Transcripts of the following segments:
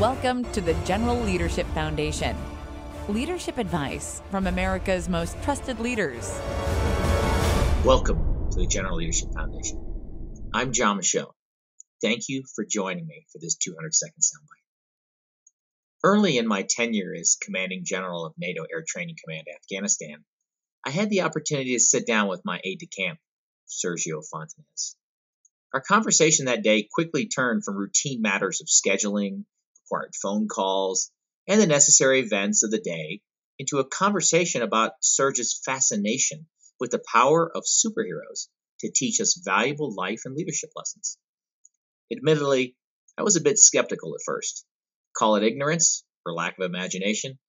Welcome to the General Leadership Foundation. Leadership advice from America's most trusted leaders. Welcome to the General Leadership Foundation. I'm John Michaud. Thank you for joining me for this 200-second soundbite. Early in my tenure as Commanding General of NATO Air Training Command Afghanistan, I had the opportunity to sit down with my aide-de-camp, Sergio Fontanez. Our conversation that day quickly turned from routine matters of scheduling, required phone calls, and the necessary events of the day into a conversation about Serge's fascination with the power of superheroes to teach us valuable life and leadership lessons. Admittedly, I was a bit skeptical at first. Call it ignorance or lack of imagination.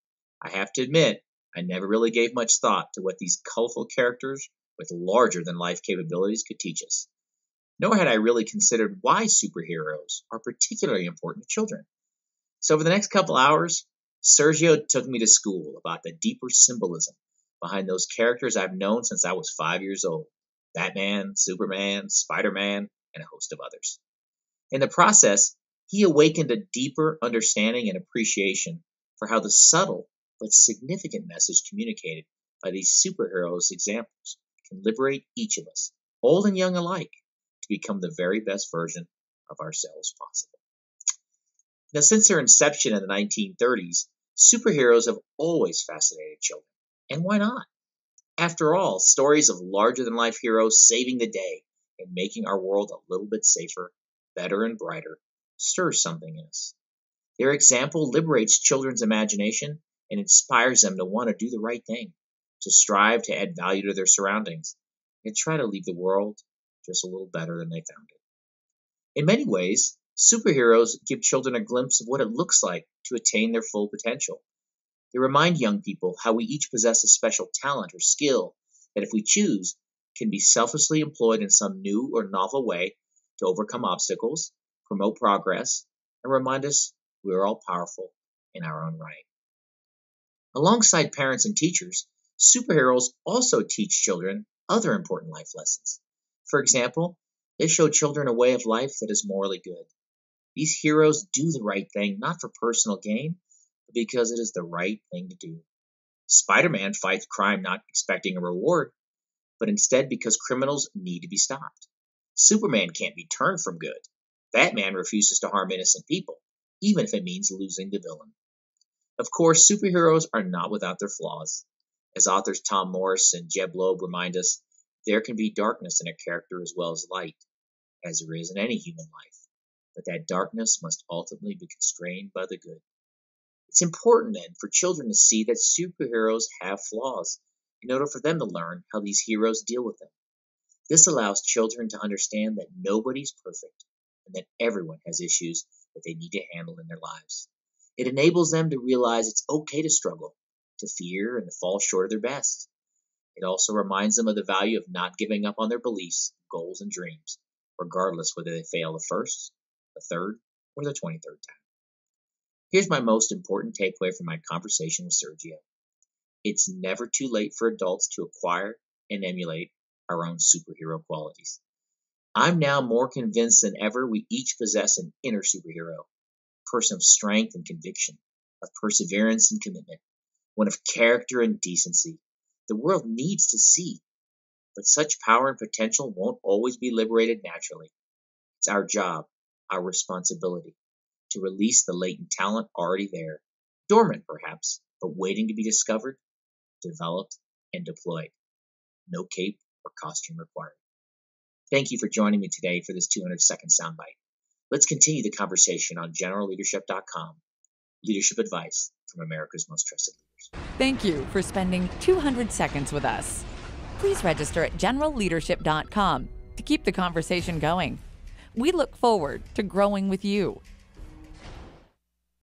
I have to admit, I never really gave much thought to what these colorful characters with larger-than-life capabilities could teach us. Nor had I really considered why superheroes are particularly important to children. So for the next couple hours, Sergio took me to school about the deeper symbolism behind those characters I've known since I was 5 years old. Batman, Superman, Spider-Man, and a host of others. In the process, he awakened a deeper understanding and appreciation for how the subtle but significant message communicated by these superheroes examples can liberate each of us, old and young alike, to become the very best version of ourselves possible. Now, since their inception in the 1930s, superheroes have always fascinated children. And why not? After all, stories of larger-than-life heroes saving the day and making our world a little bit safer, better, and brighter stirs something in us. Their example liberates children's imagination and inspires them to want to do the right thing, to strive to add value to their surroundings, and try to leave the world just a little better than they found it. In many ways, superheroes give children a glimpse of what it looks like to attain their full potential. They remind young people how we each possess a special talent or skill that, if we choose, can be selflessly employed in some new or novel way to overcome obstacles, promote progress, and remind us we are all powerful in our own right. Alongside parents and teachers, superheroes also teach children other important life lessons. For example, they show children a way of life that is morally good. These heroes do the right thing not for personal gain, but because it is the right thing to do. Spider-Man fights crime not expecting a reward, but instead because criminals need to be stopped. Superman can't be turned from good. Batman refuses to harm innocent people, even if it means losing the villain. Of course, superheroes are not without their flaws. As authors Tom Morris and Jeb Loeb remind us, there can be darkness in a character as well as light, as there is in any human life. But that darkness must ultimately be constrained by the good. It's important, then, for children to see that superheroes have flaws in order for them to learn how these heroes deal with them. This allows children to understand that nobody's perfect and that everyone has issues that they need to handle in their lives. It enables them to realize it's okay to struggle, to fear, and to fall short of their best. It also reminds them of the value of not giving up on their beliefs, goals, and dreams, regardless whether they fail the first, the third, or the 23rd time. Here's my most important takeaway from my conversation with Sergio. It's never too late for adults to acquire and emulate our own superhero qualities. I'm now more convinced than ever we each possess an inner superhero, a person of strength and conviction, of perseverance and commitment, one of character and decency. The world needs to see, but such power and potential won't always be liberated naturally. It's our job, our responsibility, to release the latent talent already there, dormant perhaps, but waiting to be discovered, developed, and deployed. No cape or costume required. Thank you for joining me today for this 200-second soundbite. Let's continue the conversation on generalleadership.com. Leadership advice from America's most trusted leaders. Thank you for spending 200 seconds with us. Please register at generalleadership.com to keep the conversation going. We look forward to growing with you.